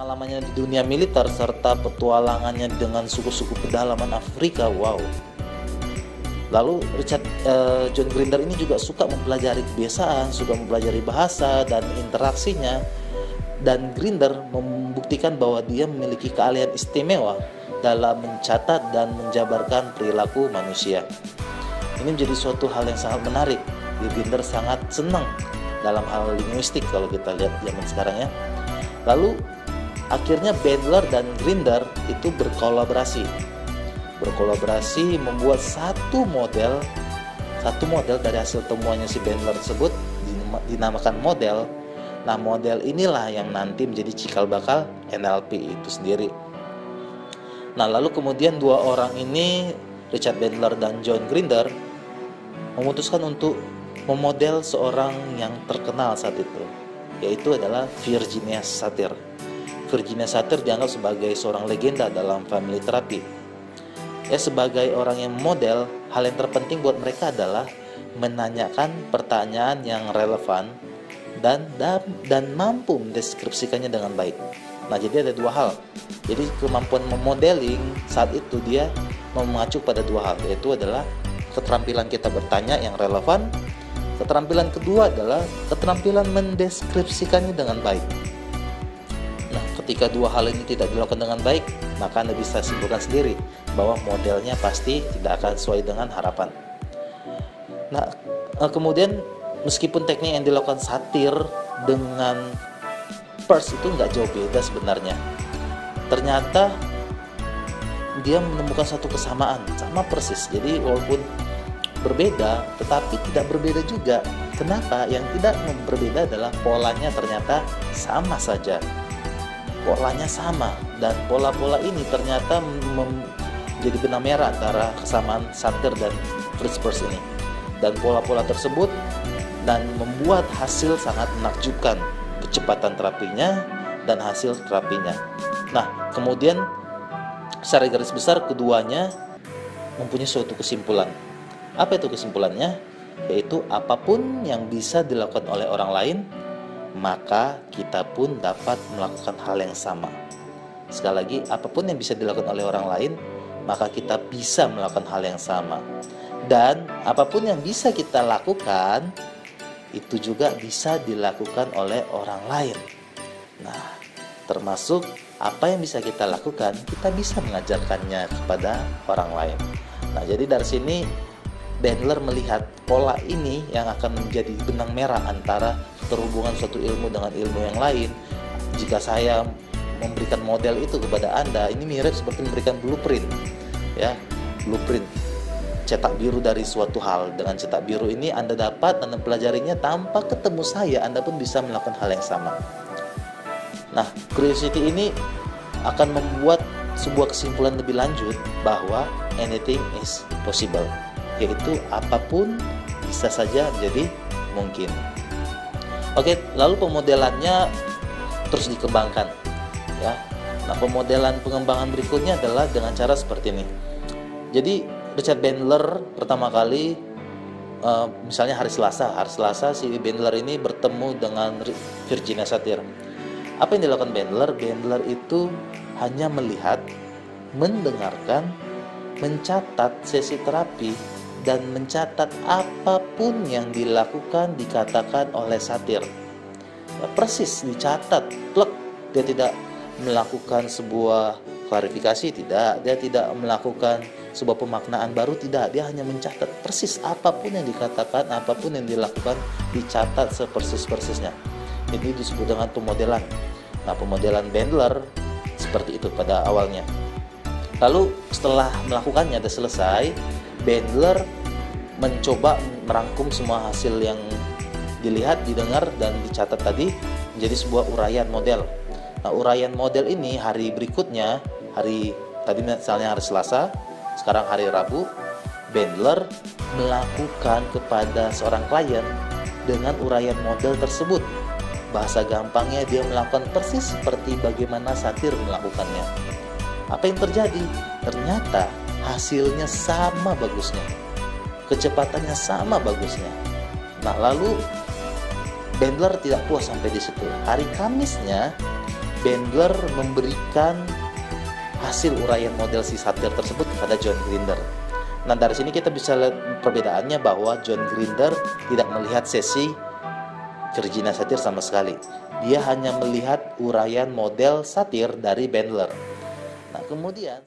Pengalamannya di dunia militer serta petualangannya dengan suku-suku pedalaman Afrika, wow. Lalu John Grinder ini juga suka mempelajari kebiasaan, suka mempelajari bahasa dan interaksinya. Dan Grinder membuktikan bahwa dia memiliki keahlian istimewa dalam mencatat dan menjabarkan perilaku manusia. Ini menjadi suatu hal yang sangat menarik. Grinder sangat senang dalam hal linguistik kalau kita lihat zaman sekarang ya. Lalu akhirnya Bandler dan Grinder itu berkolaborasi membuat satu model dari hasil temuannya si Bandler tersebut, dinamakan model. Nah, model inilah yang nanti menjadi cikal bakal NLP itu sendiri. Nah, lalu kemudian dua orang ini, Richard Bandler dan John Grinder, memutuskan untuk memodel seorang yang terkenal saat itu, yaitu adalah Virginia Satir. Virginia Satir dianggap sebagai seorang legenda dalam family therapy. Ya, sebagai orang yang model, hal yang terpenting buat mereka adalah menanyakan pertanyaan yang relevan dan mampu mendeskripsikannya dengan baik. Nah, jadi ada dua hal. Jadi kemampuan memodeling saat itu dia mengacu pada dua hal, yaitu adalah keterampilan kita bertanya yang relevan. Keterampilan kedua adalah keterampilan mendeskripsikannya dengan baik. Nah, ketika dua hal ini tidak dilakukan dengan baik, maka Anda bisa simpulkan sendiri bahwa modelnya pasti tidak akan sesuai dengan harapan. Nah, kemudian meskipun teknik yang dilakukan Satir dengan Peirce itu nggak jauh beda sebenarnya, ternyata dia menemukan satu kesamaan, sama persis. Jadi walaupun berbeda, tetapi tidak berbeda juga. Kenapa? Yang tidak berbeda adalah polanya ternyata sama saja. Polanya sama, dan pola-pola ini ternyata menjadi benang merah antara kesamaan Satir dan Peirce ini. Dan pola-pola tersebut dan membuat hasil sangat menakjubkan, kecepatan terapinya dan hasil terapinya. Nah, kemudian secara garis besar keduanya mempunyai suatu kesimpulan. Apa itu kesimpulannya? Yaitu apapun yang bisa dilakukan oleh orang lain, maka kita pun dapat melakukan hal yang sama. Sekali lagi, apapun yang bisa dilakukan oleh orang lain, maka kita bisa melakukan hal yang sama. Dan apapun yang bisa kita lakukan, itu juga bisa dilakukan oleh orang lain. Nah, termasuk apa yang bisa kita lakukan, kita bisa mengajarkannya kepada orang lain. Nah, jadi dari sini Bandler melihat pola ini yang akan menjadi benang merah antara terhubungan suatu ilmu dengan ilmu yang lain. Jika saya memberikan model itu kepada Anda, ini mirip seperti memberikan blueprint, ya, blueprint cetak biru dari suatu hal. Dengan cetak biru ini Anda dapat mempelajarinya tanpa ketemu saya, Anda pun bisa melakukan hal yang sama. Nah, curiosity ini akan membuat sebuah kesimpulan lebih lanjut bahwa anything is possible, yaitu apapun bisa saja menjadi mungkin. Oke, lalu pemodelannya terus dikembangkan, ya. Nah, pemodelan pengembangan berikutnya adalah dengan cara seperti ini. Jadi Richard Bandler pertama kali, misalnya hari Selasa si Bandler ini bertemu dengan Virginia Satir. Apa yang dilakukan Bandler? Bandler itu hanya melihat, mendengarkan, mencatat sesi terapi, dan mencatat apapun yang dilakukan, dikatakan oleh Satir. Persis dicatat, plek. Dia tidak melakukan sebuah klarifikasi, tidak. Dia tidak melakukan sebuah pemaknaan baru, tidak. Dia hanya mencatat persis apapun yang dikatakan, apapun yang dilakukan, dicatat sepersis-persisnya. Ini disebut dengan pemodelan. Nah, pemodelan Bandler seperti itu pada awalnya. Lalu setelah melakukannya dan selesai, Bandler mencoba merangkum semua hasil yang dilihat, didengar, dan dicatat tadi menjadi sebuah uraian model. Nah, uraian model ini hari berikutnya, tadi misalnya hari Selasa, sekarang hari Rabu, Bandler melakukan kepada seorang klien dengan uraian model tersebut. Bahasa gampangnya dia melakukan persis seperti bagaimana Satir melakukannya. Apa yang terjadi? Ternyata hasilnya sama bagusnya, kecepatannya sama bagusnya. Nah, lalu Bandler tidak puas sampai di situ. Hari Kamisnya Bandler memberikan hasil uraian model si satir tersebut kepada John Grinder. Nah, dari sini kita bisa lihat perbedaannya bahwa John Grinder tidak melihat sesi Virginia Satir sama sekali. Dia hanya melihat uraian model satir dari Bandler. Nah, kemudian